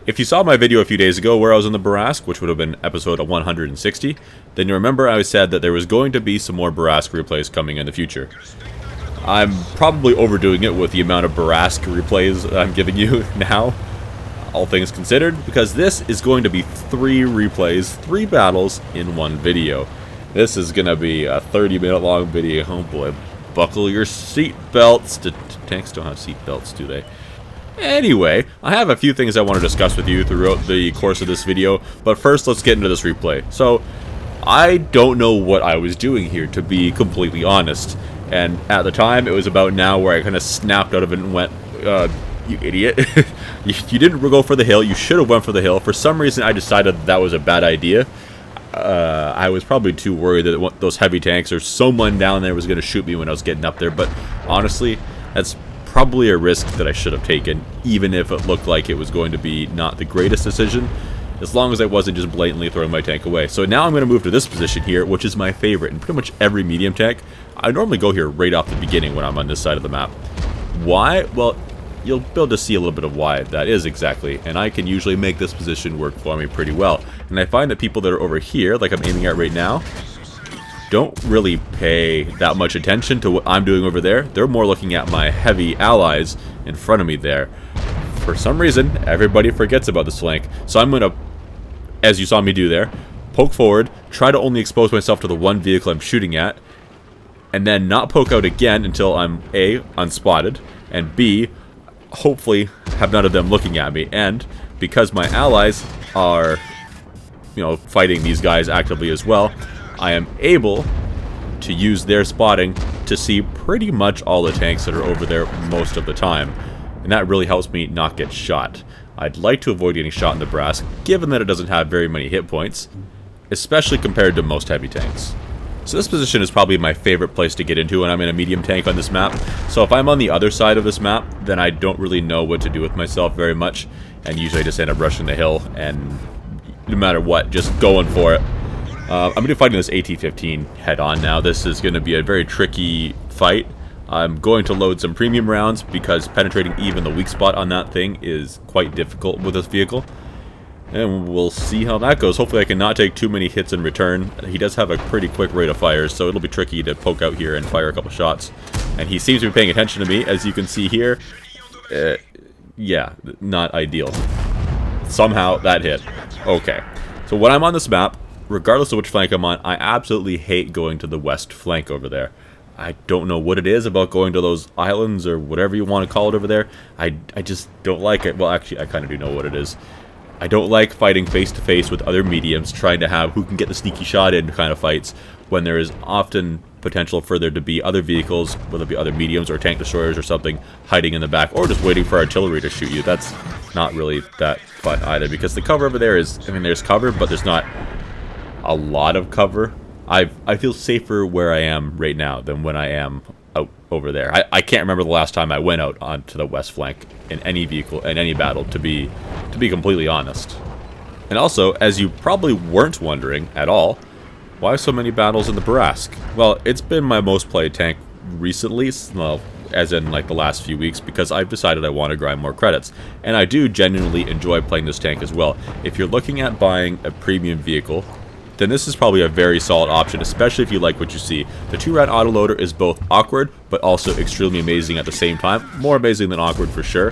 If you saw my video a few days ago where I was in the Bourrasque, which would have been episode 160, then you remember I said that there was going to be some more Bourrasque replays coming in the future. I'm probably overdoing it with the amount of Bourrasque replays I'm giving you now, all things considered, because this is going to be 3 replays, 3 battles in one video. This is going to be a 30-minute long video. Oh boy, buckle your seat belts. Tanks don't have seat belts, do they? Anyway, I have a few things I want to discuss with you throughout the course of this video, but first let's get into this replay. So, I don't know what I was doing here, to be completely honest. And at the time, it was about now where I kind of snapped out of it and went, you idiot. you didn't go for the hill, you should have went for the hill. For some reason, I decided that was a bad idea. I was probably too worried that those heavy tanks or someone down there was going to shoot me when I was getting up there, but honestly, that's probably a risk that I should have taken, even if it looked like it was going to be not the greatest decision, as long as I wasn't just blatantly throwing my tank away. So now I'm going to move to this position here, which is my favorite in pretty much every medium tank. I normally go here right off the beginning when I'm on this side of the map. Why? Well, you'll be able to see a little bit of why that is exactly, and I can usually make this position work for me pretty well. And I find that people that are over here, like I'm aiming at right now, don't really pay that much attention to what I'm doing over there. They're more looking at my heavy allies in front of me there. For some reason, everybody forgets about this flank. So I'm going to, as you saw me do there, poke forward, try to only expose myself to the one vehicle I'm shooting at, and then not poke out again until I'm A, unspotted, and B, hopefully have none of them looking at me. And because my allies are, fighting these guys actively as well, I am able to use their spotting to see pretty much all the tanks that are over there most of the time. And that really helps me not get shot. I'd like to avoid getting shot in the Bourrasque, given that it doesn't have very many hit points, especially compared to most heavy tanks. So this position is probably my favorite place to get into when I'm in a medium tank on this map. So if I'm on the other side of this map, then I don't really know what to do with myself very much, and usually I just end up rushing the hill, and no matter what, just going for it. I'm going to be fighting this AT-15 head-on now. This is going to be a very tricky fight. I'm going to load some premium rounds because penetrating even the weak spot on that thing is quite difficult with this vehicle. And we'll see how that goes. Hopefully I can not take too many hits in return. He does have a pretty quick rate of fire, so it'll be tricky to poke out here and fire a couple shots. And he seems to be paying attention to me, as you can see here. Yeah, not ideal. Somehow that hit. Okay. So when I'm on this map, regardless of which flank I'm on, I absolutely hate going to the west flank over there. I don't know what it is about going to those islands or whatever you want to call it over there. I just don't like it. Well, actually, I kind of do know what it is. I don't like fighting face-to-face with other mediums, trying to have who can get the sneaky shot in kind of fights, when there is often potential for there to be other vehicles, whether it be other mediums or tank destroyers or something, hiding in the back, or just waiting for artillery to shoot you. That's not really that fun either, because the cover over there is, there's cover, but there's not a lot of cover. I feel safer where I am right now than when I am out over there. I can't remember the last time I went out onto the west flank in any vehicle, in any battle, to be completely honest. And also, as you probably weren't wondering at all, why so many battles in the Bourrasque? Well, it's been my most played tank recently, well, as in like the last few weeks, because I've decided I want to grind more credits. And I do genuinely enjoy playing this tank as well. If you're looking at buying a premium vehicle, then this is probably a very solid option, especially if you like what you see. The 2-round autoloader is both awkward, but also extremely amazing at the same time. More amazing than awkward for sure.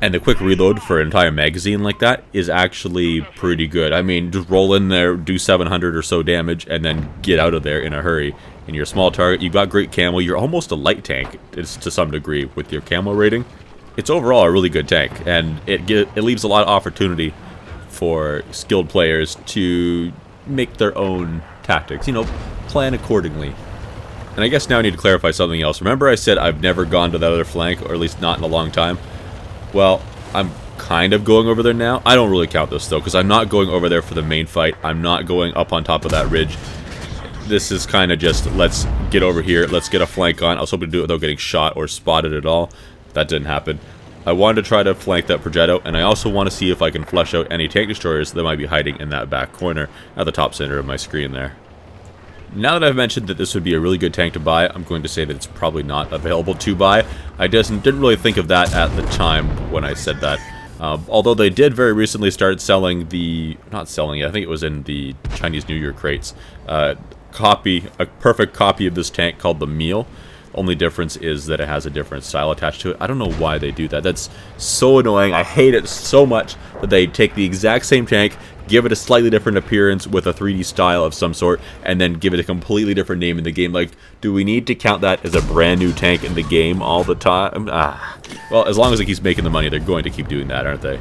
And the quick reload for an entire magazine like that is actually pretty good. I mean, just roll in there, do 700 or so damage, and then get out of there in a hurry. And you're a small target, you've got great camo, you're almost a light tank to some degree with your camo rating. It's overall a really good tank, and it leaves a lot of opportunity for skilled players to make their own tactics, plan accordingly. And I guess now I need to clarify something else. Remember I said I've never gone to that other flank, or at least not in a long time? Well, I'm kind of going over there now. I don't really count this though, because I'm not going over there for the main fight. I'm not going up on top of that ridge. This is kind of just, let's get over here, let's get a flank on. I was hoping to do it without getting shot or spotted at all. That didn't happen. I wanted to try to flank that Progetto, and I also want to see if I can flush out any tank destroyers that might be hiding in that back corner at the top center of my screen there. Now that I've mentioned that this would be a really good tank to buy, I'm going to say that it's probably not available to buy. I didn't really think of that at the time when I said that. Although they did very recently start selling the, not selling it, I think it was in the Chinese New Year crates, a perfect copy of this tank called the Meal. Only difference is that it has a different style attached to it. I don't know why they do that. That's so annoying. I hate it so much that they take the exact same tank, give it a slightly different appearance with a 3D style of some sort, and then give it a completely different name in the game. Like, do we need to count that as a brand new tank in the game all the time? Well, as long as it keeps making the money, they're going to keep doing that, aren't they?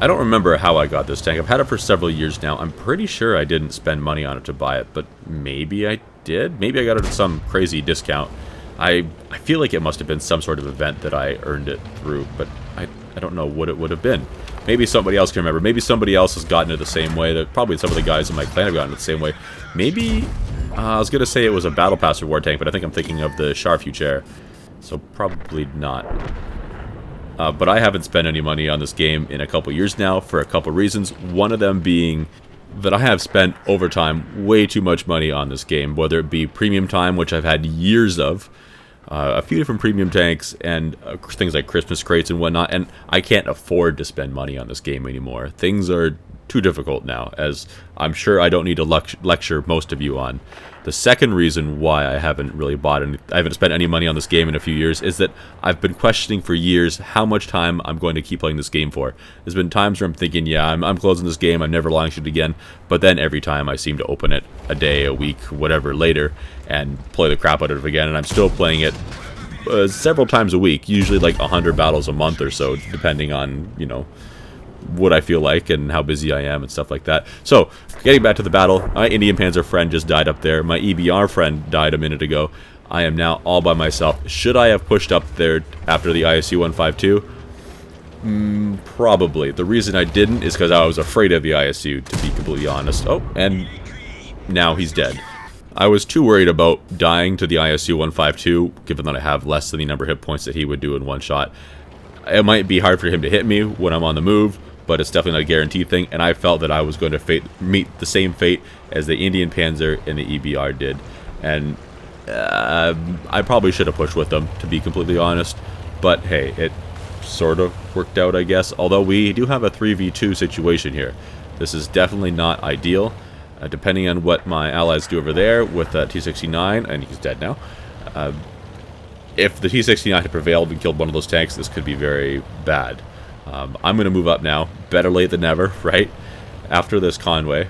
I don't remember how I got this tank. I've had it for several years now. I'm pretty sure I didn't spend money on it to buy it, but maybe I did. Maybe I got it at some crazy discount. I feel like it must have been some sort of event that I earned it through, but I don't know what it would have been. Maybe somebody else can remember. Maybe somebody else has gotten it the same way. That probably some of the guys in my clan have gotten it the same way. Maybe, I was going to say it was a Battle Pass reward tank, but I think I'm thinking of the Charfuture, so probably not. But I haven't spent any money on this game in a couple years now for a couple reasons. One of them being that I have spent over time way too much money on this game, whether it be premium time, which I've had years of, a few different premium tanks, and things like Christmas crates and whatnot, and I can't afford to spend money on this game anymore. Things are too difficult now, as I'm sure I don't need to lecture most of you on. The second reason why I haven't really I haven't spent any money on this game in a few years is that I've been questioning for years how much time I'm going to keep playing this game for. There's been times where I'm thinking, yeah, I'm closing this game, I'm never launching it again, but then every time I seem to open it a day, a week, whatever later, and play the crap out of it again, and I'm still playing it several times a week, usually like 100 battles a month or so, depending on, you know, what I feel like and how busy I am and stuff like that. So, getting back to the battle, my Indian Panzer friend just died up there. My EBR friend died a minute ago. I am now all by myself. Should I have pushed up there after the ISU 152? Probably. The reason I didn't is because I was afraid of the ISU, to be completely honest. Oh, and now he's dead. I was too worried about dying to the ISU 152, given that I have less than the number of hit points that he would do in one shot. It might be hard for him to hit me when I'm on the move, but it's definitely not a guaranteed thing, and I felt that I was going to meet the same fate as the Indian Panzer and the EBR did. And I probably should have pushed with them, to be completely honest, but hey, it sort of worked out, I guess, although we do have a 3v2 situation here. This is definitely not ideal, depending on what my allies do over there with T-69, and he's dead now. If the T-69 had prevailed and killed one of those tanks, this could be very bad. I'm going to move up now. Better late than never, right? After this Conway.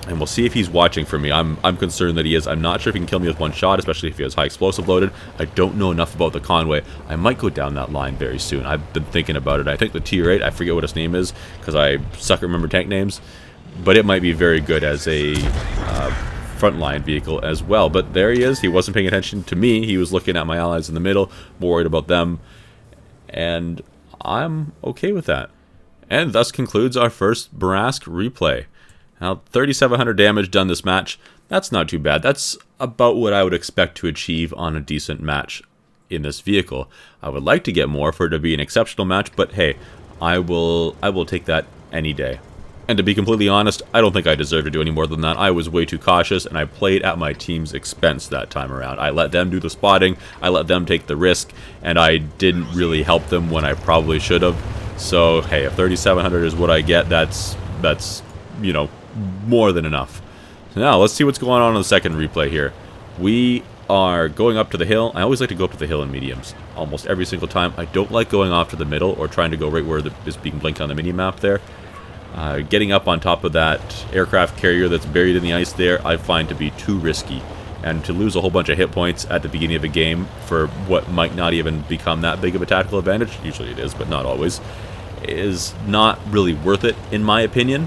And we'll see if he's watching for me. I'm concerned that he is. I'm not sure if he can kill me with one shot, especially if he has high explosive loaded. I don't know enough about the Conway. I might go down that line very soon. I've been thinking about it. I think the Tier 8, I forget what his name is, because I suck at remember tank names. But it might be very good as a frontline vehicle as well. But there he is. He wasn't paying attention to me. He was looking at my allies in the middle, more worried about them. And I'm okay with that. And thus concludes our first Bourrasque replay. Now, 3,700 damage done this match. That's not too bad. That's about what I would expect to achieve on a decent match in this vehicle. I would like to get more for it to be an exceptional match, but hey, I will take that any day. And to be completely honest, I don't think I deserve to do any more than that. I was way too cautious, and I played at my team's expense that time around. I let them do the spotting, I let them take the risk, and I didn't really help them when I probably should have. So, hey, if 3,700 is what I get, that's you know, more than enough. So now, let's see what's going on in the second replay here. We are going up to the hill. I always like to go up to the hill in mediums, almost every single time. I don't like going off to the middle or trying to go right where it is being blinked on the mini-map there. Getting up on top of that aircraft carrier that's buried in the ice there, I find to be too risky. And to lose a whole bunch of hit points at the beginning of a game for what might not even become that big of a tactical advantage, usually it is, but not always, is not really worth it, in my opinion.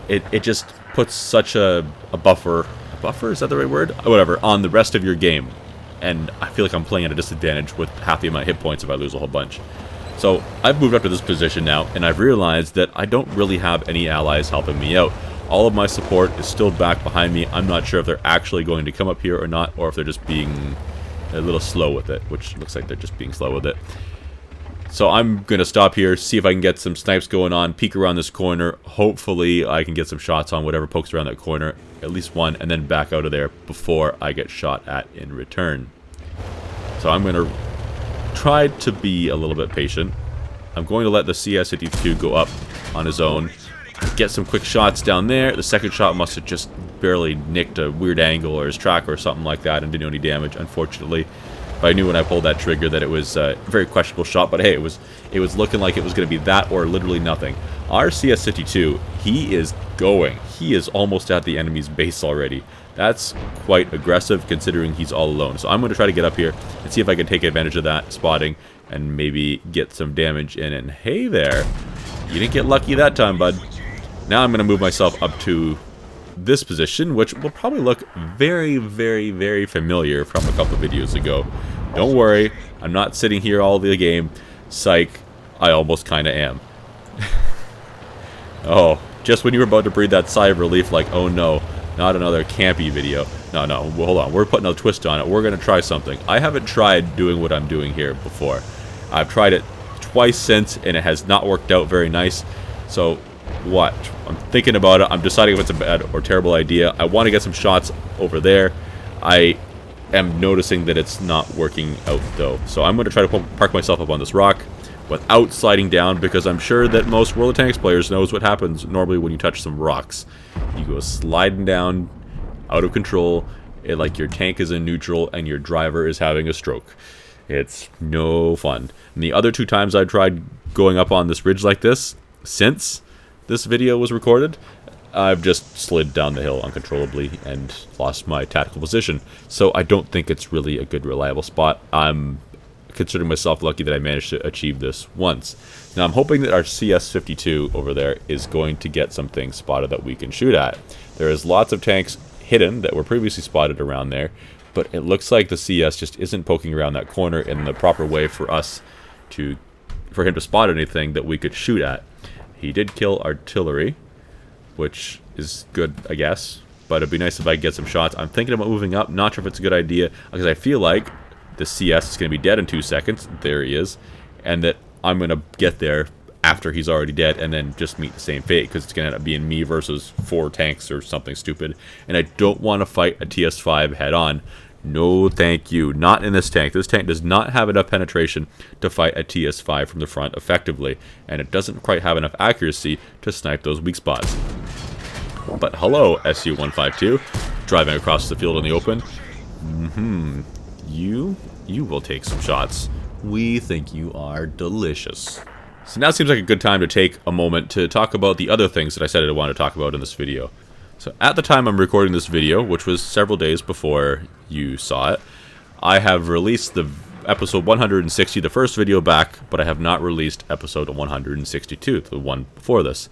It just puts such a buffer, is that the right word? Whatever, on the rest of your game. And I feel like I'm playing at a disadvantage with half the amount of hit points if I lose a whole bunch. So I've moved up to this position now, and I've realized that I don't really have any allies helping me out. All of my support is still back behind me. I'm not sure if they're actually going to come up here or not, or if they're just being a little slow with it, which looks like they're just being slow with it. So I'm going to stop here, see if I can get some snipes going on, peek around this corner. Hopefully I can get some shots on whatever pokes around that corner, at least one, and then back out of there before I get shot at in return. So I'm going to try to be a little bit patient. I'm going to let the CS-52 go up on his own. Get some quick shots down there. The second shot must have just barely nicked a weird angle or his track or something like that and didn't do any damage, unfortunately. But I knew when I pulled that trigger that it was a very questionable shot, but hey, it was looking like it was going to be that or literally nothing. Our CS-52, he is going. He is almost at the enemy's base already. That's quite aggressive considering he's all alone. So I'm going to try to get up here and see if I can take advantage of that spotting and maybe get some damage in. And hey there, you didn't get lucky that time, bud. Now I'm going to move myself up to this position, which will probably look very, very, very familiar from a couple videos ago. Don't worry, I'm not sitting here all the game. Psych, I almost kind of am. Oh, just when you were about to breathe that sigh of relief like, oh no, not another campy video. No, well, hold on, we're putting a twist on it. We're going to try something. I haven't tried doing what I'm doing here before. I've tried it twice since, and it has not worked out very nice. So, what? I'm thinking about it. I'm deciding if it's a bad or terrible idea. I want to get some shots over there. I am noticing that it's not working out, though. So I'm going to try to park myself up on this rock without sliding down, because I'm sure that most World of Tanks players knows what happens normally when you touch some rocks. You go sliding down, out of control, like your tank is in neutral and your driver is having a stroke. It's no fun. And the other two times I tried going up on this ridge like this, since this video was recorded, I've just slid down the hill uncontrollably and lost my tactical position. So I don't think it's really a good, reliable spot. I'm considering myself lucky that I managed to achieve this once. Now I'm hoping that our CS-52 over there is going to get something spotted that we can shoot at. There is lots of tanks hidden that were previously spotted around there, but it looks like the CS just isn't poking around that corner in the proper way for him to spot anything that we could shoot at. He did kill artillery, which is good, I guess, but it'd be nice if I could get some shots. I'm thinking about moving up, not sure if it's a good idea, because I feel like the CS is going to be dead in 2 seconds, there he is, and that I'm going to get there after he's already dead and then just meet the same fate, because it's going to end up being me versus 4 tanks or something stupid, and I don't want to fight a TS5 head-on. No thank you, not in this tank. This tank does not have enough penetration to fight a TS5 from the front effectively, and it doesn't quite have enough accuracy to snipe those weak spots. But hello, SU-152, driving across the field in the open. You will take some shots. We think you are delicious. So now seems like a good time to take a moment to talk about the other things that I said I wanted to talk about in this video. So at the time I'm recording this video, which was several days before you saw it, I have released the episode 160, the first video back, but I have not released episode 162, the one before this.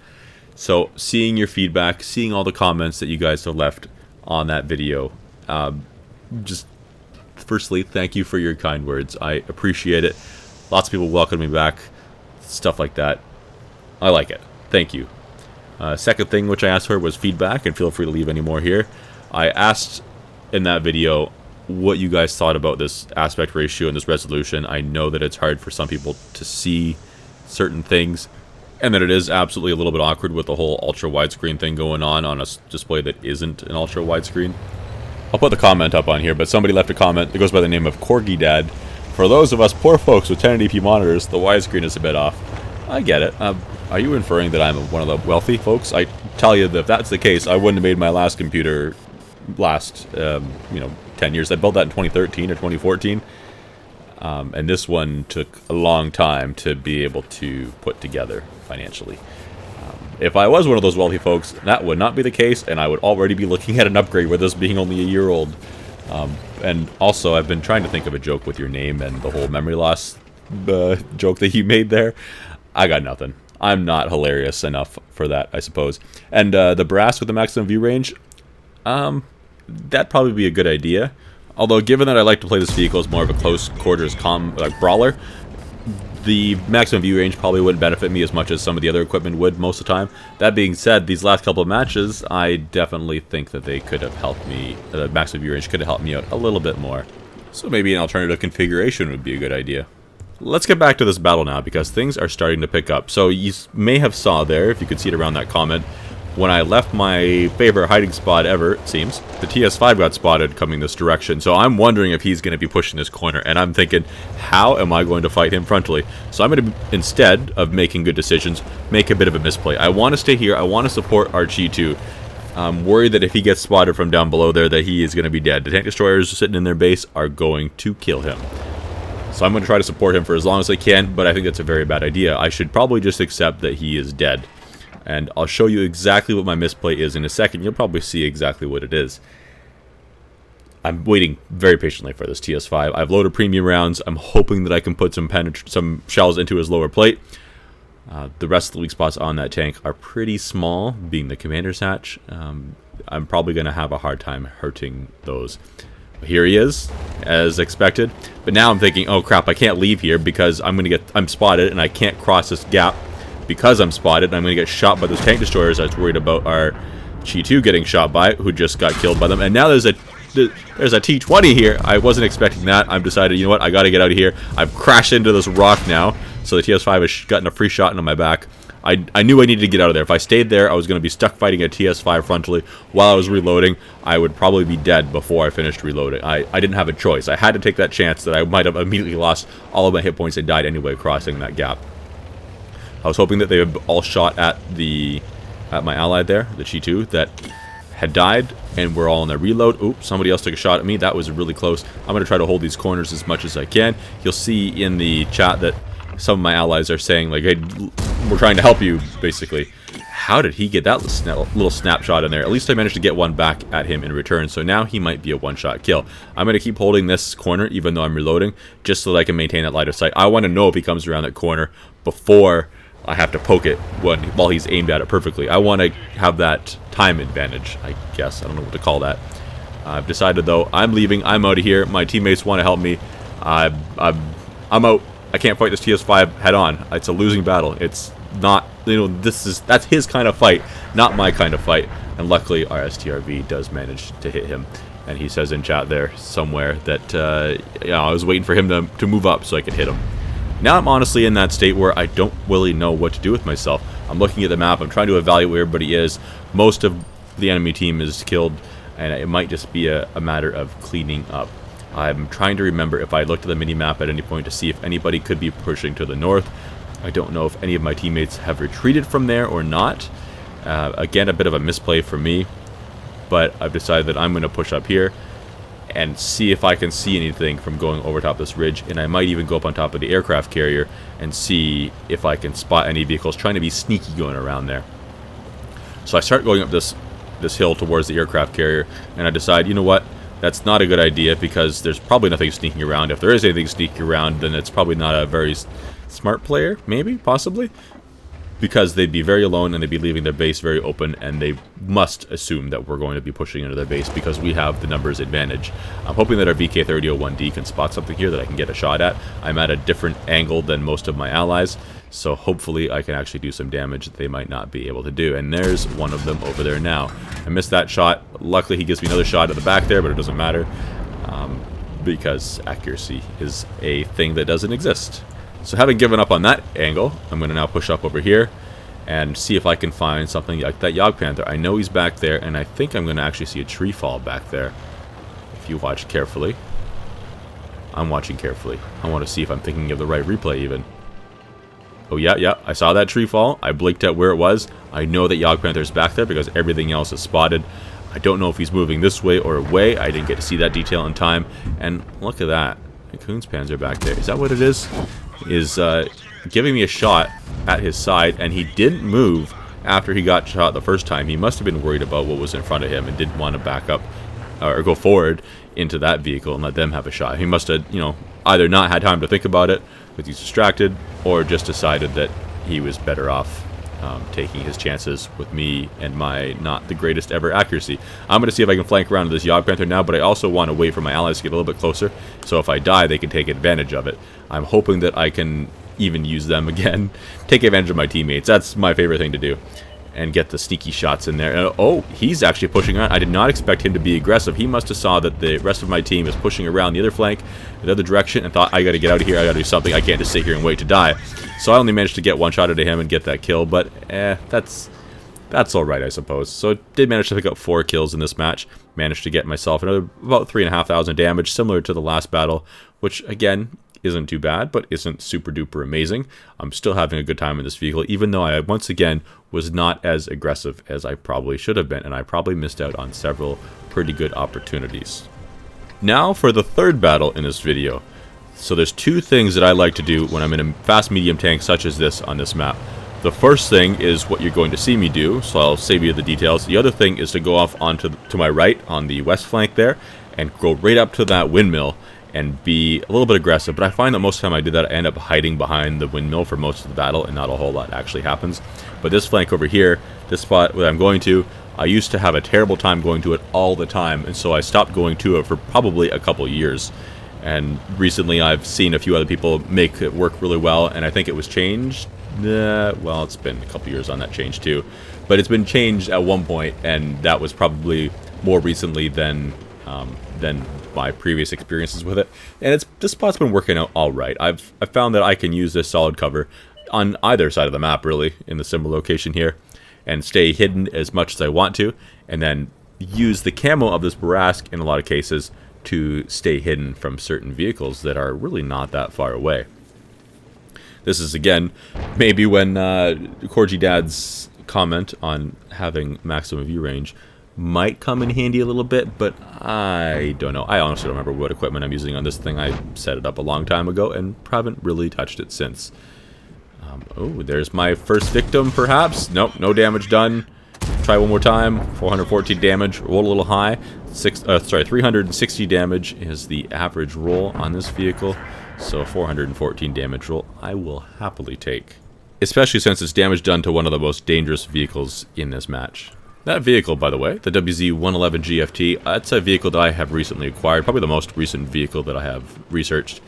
So seeing your feedback, seeing all the comments that you guys have left on that video, just firstly, thank you for your kind words. I appreciate it. Lots of people welcome me back, stuff like that. I like it. Thank you. Second thing which I asked for was feedback, and feel free to leave any more here. I asked in that video what you guys thought about this aspect ratio and this resolution. I know that it's hard for some people to see certain things, and that it is absolutely a little bit awkward with the whole ultra widescreen thing going on a display that isn't an ultra widescreen. I'll put the comment up on here, but somebody left a comment that goes by the name of Corgi Dad. For those of us poor folks with 1080p monitors, the widescreen is a bit off. I get it. Are you inferring that I'm one of the wealthy folks? I tell you that if that's the case, I wouldn't have made my last computer last, 10 years. I built that in 2013 or 2014. And this one took a long time to be able to put together financially. If I was one of those wealthy folks, that would not be the case, and I would already be looking at an upgrade with this being only a year old. And also, I've been trying to think of a joke with your name and the whole memory loss joke that you made there. I got nothing. I'm not hilarious enough for that, I suppose. And the Bourrasque with the maximum view range, that'd probably be a good idea. Although, given that I like to play this vehicle as more of a close quarters brawler, the maximum view range probably wouldn't benefit me as much as some of the other equipment would most of the time. That being said, these last couple of matches, I definitely think that they could have helped me, the maximum view range could have helped me out a little bit more. So maybe an alternative configuration would be a good idea. Let's get back to this battle now, because things are starting to pick up. So you may have saw there, if you could see it around that comment, when I left my favorite hiding spot ever, it seems, the TS5 got spotted coming this direction. So I'm wondering if he's going to be pushing this corner. And I'm thinking, how am I going to fight him frontally? So I'm going to, instead of making good decisions, make a bit of a misplay. I want to stay here. I want to support our G2. I'm worried that if he gets spotted from down below there, that he is going to be dead. The tank destroyers sitting in their base are going to kill him. So I'm going to try to support him for as long as I can, but I think that's a very bad idea. I should probably just accept that he is dead. And I'll show you exactly what my misplay is in a second. You'll probably see exactly what it is. I'm waiting very patiently for this TS5. I've loaded premium rounds. I'm hoping that I can put some shells into his lower plate. The rest of the weak spots on that tank are pretty small, being the commander's hatch. I'm probably going to have a hard time hurting those. Here he is, as expected. But now I'm thinking, oh crap, I can't leave here because I'm spotted and I can't cross this gap. Because I'm spotted, and I'm going to get shot by those tank destroyers I was worried about our G2 getting shot by, who just got killed by them. And now there's a T-20 here. I wasn't expecting that. I've decided, you know what, I got to get out of here. I've crashed into this rock now, so the TS5 has gotten a free shot into my back. I knew I needed to get out of there. If I stayed there, I was going to be stuck fighting a TS5 frontally while I was reloading. I would probably be dead before I finished reloading. I didn't have a choice. I had to take that chance that I might have immediately lost all of my hit points and died anyway crossing that gap. I was hoping that they would all shot at my ally there, the G2, that had died, and we're all in their reload. Oops, somebody else took a shot at me. That was really close. I'm going to try to hold these corners as much as I can. You'll see in the chat that some of my allies are saying, like, hey, we're trying to help you, basically. How did he get that little snapshot in there? At least I managed to get one back at him in return, so now he might be a one-shot kill. I'm going to keep holding this corner, even though I'm reloading, just so that I can maintain that line of sight. I want to know if he comes around that corner before I have to poke it while he's aimed at it perfectly. I want to have that time advantage, I guess. I don't know what to call that. I've decided, though, I'm leaving. I'm out of here. My teammates want to help me. I'm out. I can't fight this TS5 head on. It's a losing battle. It's not, you know, that's his kind of fight, not my kind of fight. And luckily, our STRV does manage to hit him. And he says in chat there somewhere that I was waiting for him to move up so I could hit him. Now I'm honestly in that state where I don't really know what to do with myself. I'm looking at the map, I'm trying to evaluate where everybody is. Most of the enemy team is killed, and it might just be a matter of cleaning up. I'm trying to remember if I looked at the mini-map at any point to see if anybody could be pushing to the north. I don't know if any of my teammates have retreated from there or not. Again, a bit of a misplay for me, but I've decided that I'm going to push up here and see if I can see anything from going over top this ridge, and I might even go up on top of the aircraft carrier and see if I can spot any vehicles trying to be sneaky going around there. So I start going up this hill towards the aircraft carrier, and I decide, you know what, that's not a good idea because there's probably nothing sneaking around. If there is anything sneaking around, then it's probably not a very smart player, maybe, possibly, because they'd be very alone and they'd be leaving their base very open, and they must assume that we're going to be pushing into their base because we have the numbers advantage. I'm hoping that our VK3001D can spot something here that I can get a shot at. I'm at a different angle than most of my allies, so hopefully I can actually do some damage that they might not be able to do. And there's one of them over there now. I missed that shot. Luckily he gives me another shot at the back there, but it doesn't matter because accuracy is a thing that doesn't exist. So having given up on that angle, I'm going to now push up over here and see if I can find something like that Jagdpanther. I know he's back there, and I think I'm going to actually see a tree fall back there. If you watch carefully. I'm watching carefully. I want to see if I'm thinking of the right replay even. Oh yeah, I saw that tree fall. I blinked at where it was. I know that Jagdpanther's back there because everything else is spotted. I don't know if he's moving this way or away. I didn't get to see that detail in time. And look at that. The Kunzpanzer back there. Is that what it is? Is giving me a shot at his side, and he didn't move after he got shot the first time. He must have been worried about what was in front of him and didn't want to back up or go forward into that vehicle and let them have a shot. He must have, either not had time to think about it because he's distracted, or just decided that he was better off taking his chances with me and my not the greatest ever accuracy. I'm going to see if I can flank around to this Jagdpanther now, but I also want to wait for my allies to get a little bit closer, so if I die, they can take advantage of it. I'm hoping that I can even use them again, take advantage of my teammates. That's my favorite thing to do, and get the sneaky shots in there. Oh, he's actually pushing around. I did not expect him to be aggressive. He must have saw that the rest of my team is pushing around the other flank, the other direction, and thought, I got to get out of here. I got to do something. I can't just sit here and wait to die. So I only managed to get one shot at him and get that kill, but that's that's alright, I suppose. So I did manage to pick up 4 kills in this match. Managed to get myself another about 3,500 damage, similar to the last battle, which, again, isn't too bad, but isn't super duper amazing. I'm still having a good time in this vehicle, even though I, once again, was not as aggressive as I probably should have been, and I probably missed out on several pretty good opportunities. Now for the third battle in this video. So there's 2 things that I like to do when I'm in a fast medium tank such as this on this map. The first thing is what you're going to see me do, so I'll save you the details. The other thing is to go off onto to my right on the west flank there and go right up to that windmill and be a little bit aggressive. But I find that most of the time I do that, I end up hiding behind the windmill for most of the battle, and not a whole lot actually happens. But this flank over here, this spot where I'm going to, I used to have a terrible time going to it all the time, and so I stopped going to it for probably a couple years. And recently I've seen a few other people make it work really well, and I think it was changed. Well, it's been a couple years on that change too, but it's been changed at one point, and that was probably more recently than my previous experiences with it. And this spot's been working out all right. I've found that I can use this solid cover on either side of the map, really, in the symbol location here, and stay hidden as much as I want to, and then use the camo of this Bourrasque in a lot of cases to stay hidden from certain vehicles that are really not that far away. This is, again, maybe when Corgi Dad's comment on having maximum view range might come in handy a little bit, but I don't know. I honestly don't remember what equipment I'm using on this thing. I set it up a long time ago and haven't really touched it since. Oh, there's my first victim, perhaps. Nope, no damage done. Try one more time. 414 damage. Roll a little high. 360 damage is the average roll on this vehicle. So 414 damage roll I will happily take. Especially since it's damage done to one of the most dangerous vehicles in this match. That vehicle, by the way, the WZ-111 GFT, that's a vehicle that I have recently acquired. Probably the most recent vehicle that I have researched.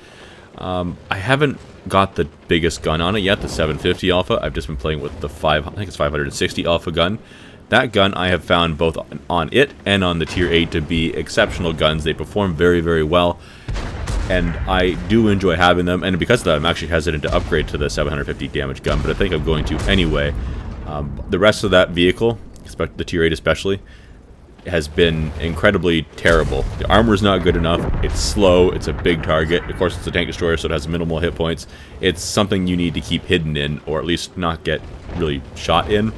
I haven't got the biggest gun on it yet, the 750 Alpha. I've just been playing with the I think it's 560 Alpha gun. That gun I have found both on it and on the Tier 8 to be exceptional guns. They perform very, very well, and I do enjoy having them. And because of that, I'm actually hesitant to upgrade to the 750 damage gun, but I think I'm going to anyway. The rest of that vehicle, the Tier 8 especially, has been incredibly terrible. The armor is not good enough. It's slow. It's a big target. Of course, it's a tank destroyer, so it has minimal hit points. It's something you need to keep hidden in, or at least not get really shot in.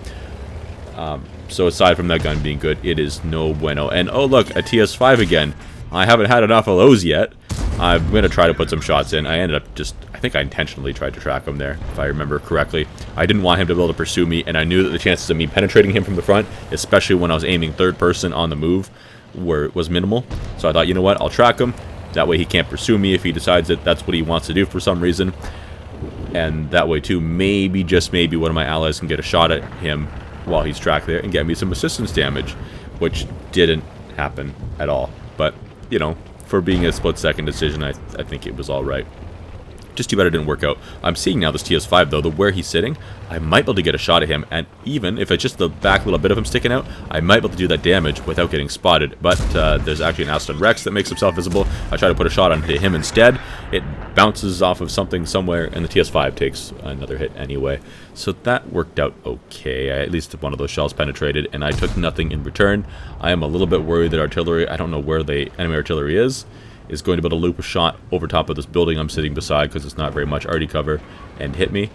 So aside from that gun being good, it is no bueno. And oh look, a TS5 again. I haven't had enough of those yet. I'm going to try to put some shots in. I ended up I think I intentionally tried to track him there, if I remember correctly. I didn't want him to be able to pursue me, and I knew that the chances of me penetrating him from the front, especially when I was aiming third person on the move, was minimal. So I thought, you know what, I'll track him. That way he can't pursue me if he decides that that's what he wants to do for some reason. And that way too, maybe, just maybe, one of my allies can get a shot at him while he's tracked there and get me some assistance damage, which didn't happen at all. But, you know, for being a split-second decision, I think it was all right. Just too bad it didn't work out. I'm seeing now this TS5, though, where he's sitting, I might be able to get a shot at him, and even if it's just the back little bit of him sticking out, I might be able to do that damage without getting spotted. But there's actually an Aston Rex that makes himself visible. I try to put a shot onto him instead. It bounces off of something somewhere, and the TS5 takes another hit anyway. So that worked out okay. At least one of those shells penetrated, and I took nothing in return. I am a little bit worried that artillery, I don't know where the enemy artillery is going to be able to loop a shot over top of this building I'm sitting beside, because it's not very much arty cover, and hit me.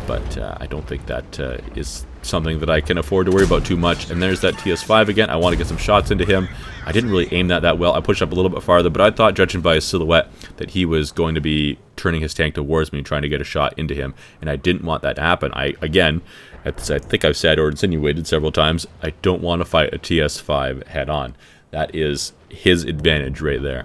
But I don't think that is something that I can afford to worry about too much. And there's that TS5 again. I want to get some shots into him. I didn't really aim that well. I pushed up a little bit farther, but I thought, judging by his silhouette, that he was going to be turning his tank towards me, trying to get a shot into him, and I didn't want that to happen. Again, as I think I've said or insinuated several times, I don't want to fight a TS5 head-on. That is his advantage right there.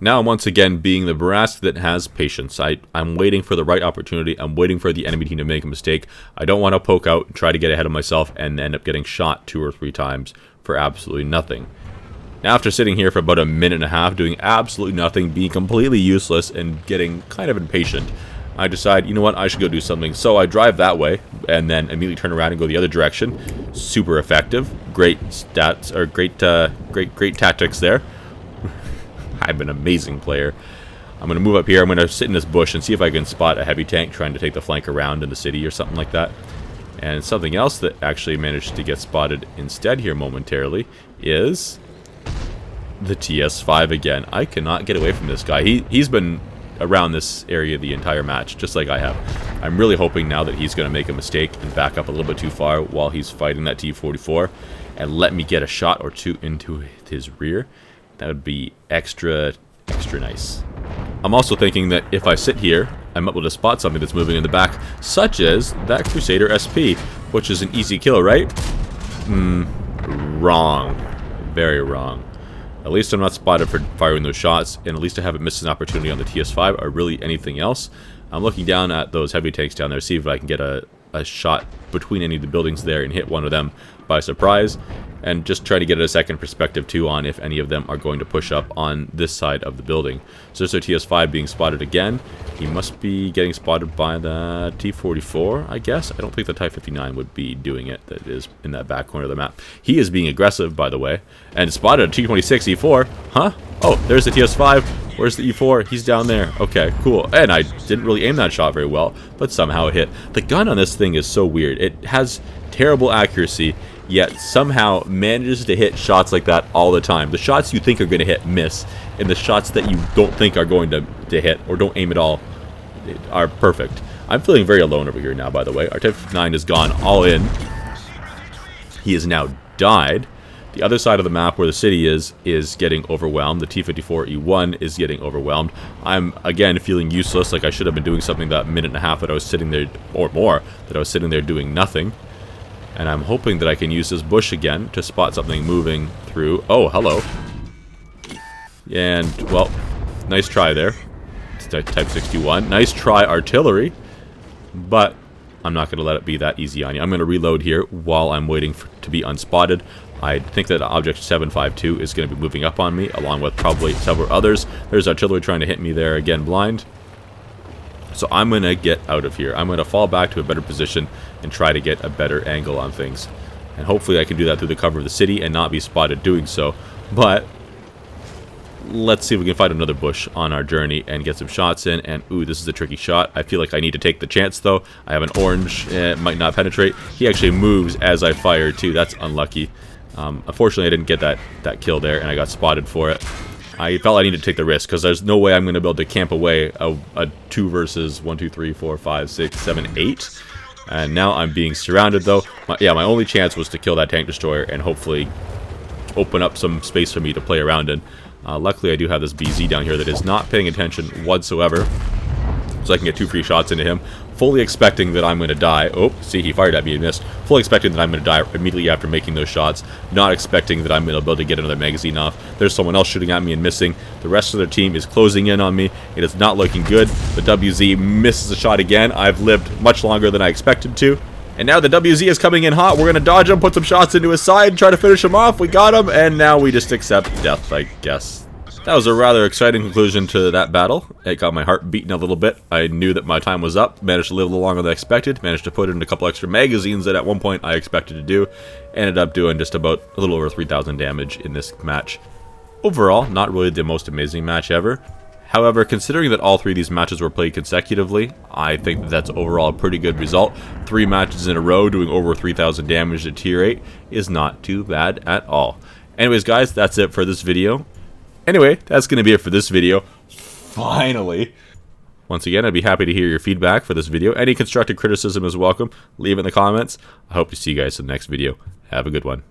Now, once again, being the Bourrasque that has patience. I'm waiting for the right opportunity. I'm waiting for the enemy team to make a mistake. I don't want to poke out and try to get ahead of myself and end up getting shot 2 or 3 times for absolutely nothing. Now, after sitting here for about a minute and a half, doing absolutely nothing, being completely useless, and getting kind of impatient, I decide, you know what, I should go do something. So I drive that way, and then immediately turn around and go the other direction. Super effective. Great stats, or great tactics there. I'm an amazing player. I'm going to move up here. I'm going to sit in this bush and see if I can spot a heavy tank trying to take the flank around in the city or something like that. And something else that actually managed to get spotted instead here momentarily is the TS5 again. I cannot get away from this guy. He's been around this area the entire match, just like I have. I'm really hoping now that he's going to make a mistake and back up a little bit too far while he's fighting that T-44 and let me get a shot or two into his rear. That would be extra nice. I'm also thinking that if I sit here, I'm able to spot something that's moving in the back, such as that Crusader SP, which is an easy kill, right? Wrong. Very wrong. At least I'm not spotted for firing those shots, and at least I haven't missed an opportunity on the TS5 or really anything else. I'm looking down at those heavy tanks down there, see if I can get a shot between any of the buildings there and hit one of them by surprise, and just try to get a second perspective too on if any of them are going to push up on this side of the building. So there's our TS5 being spotted again. He must be getting spotted by the T-44, I guess. I don't think the Type-59 would be doing it. That is in that back corner of the map. He is being aggressive, by the way, and spotted a T-26 E4. Huh? Oh, there's the TS5. Where's the E4? He's down there. Okay, cool. And I didn't really aim that shot very well, but somehow it hit. The gun on this thing is so weird. It has terrible accuracy, yet somehow manages to hit shots like that all the time. The shots you think are going to hit miss, and the shots that you don't think are going to hit or don't aim at all are perfect. I'm feeling very alone over here now, by the way. Our Type-9 has gone all in. He has now died. The other side of the map where the city is getting overwhelmed. The T-54E1 is getting overwhelmed. I'm, again, feeling useless, like I should have been doing something that minute and a half that I was sitting there, or more, that I was sitting there doing nothing. And I'm hoping that I can use this bush again to spot something moving through. Oh, hello. And, well, nice try there. It's Type 61. Nice try, artillery. But I'm not going to let it be that easy on you. I'm going to reload here while I'm waiting to be unspotted. I think that Object 752 is going to be moving up on me, along with probably several others. There's artillery trying to hit me there, again, blind. So I'm going to get out of here. I'm going to fall back to a better position and try to get a better angle on things. And hopefully I can do that through the cover of the city and not be spotted doing so. But let's see if we can find another bush on our journey and get some shots in. And, ooh, this is a tricky shot. I feel like I need to take the chance, though. I have an orange. It might not penetrate. He actually moves as I fire, too. That's unlucky. Unfortunately, I didn't get that kill there, and I got spotted for it. I felt I needed to take the risk, because there's no way I'm going to be able to camp away a 2 versus 1, 2, 3, 4, 5, 6, 7, 8. And now I'm being surrounded, though. My only chance was to kill that tank destroyer and hopefully open up some space for me to play around in. Luckily, I do have this BZ down here that is not paying attention whatsoever, so I can get 2 free shots into him, fully expecting that I'm going to die. Oh, see, he fired at me and missed. Fully expecting that I'm going to die immediately after making those shots, not expecting that I'm going to be able to get another magazine off. There's someone else shooting at me and missing. The rest of their team is closing in on me. It is not looking good. The WZ misses a shot again. I've lived much longer than I expected to. And now the WZ is coming in hot. We're going to dodge him, put some shots into his side, try to finish him off. We got him, and now we just accept death, I guess. That was a rather exciting conclusion to that battle. It got my heart beating a little bit. I knew that my time was up. Managed to live a little longer than I expected. Managed to put in a couple extra magazines that at one point I expected to do. Ended up doing just about a little over 3,000 damage in this match. Overall, not really the most amazing match ever. However, considering that all 3 of these matches were played consecutively, I think that that's overall a pretty good result. 3 matches in a row doing over 3,000 damage at tier 8 is not too bad at all. Anyways, guys, that's it for this video. Anyway, that's going to be it for this video. Finally! Once again, I'd be happy to hear your feedback for this video. Any constructive criticism is welcome. Leave it in the comments. I hope to see you guys in the next video. Have a good one.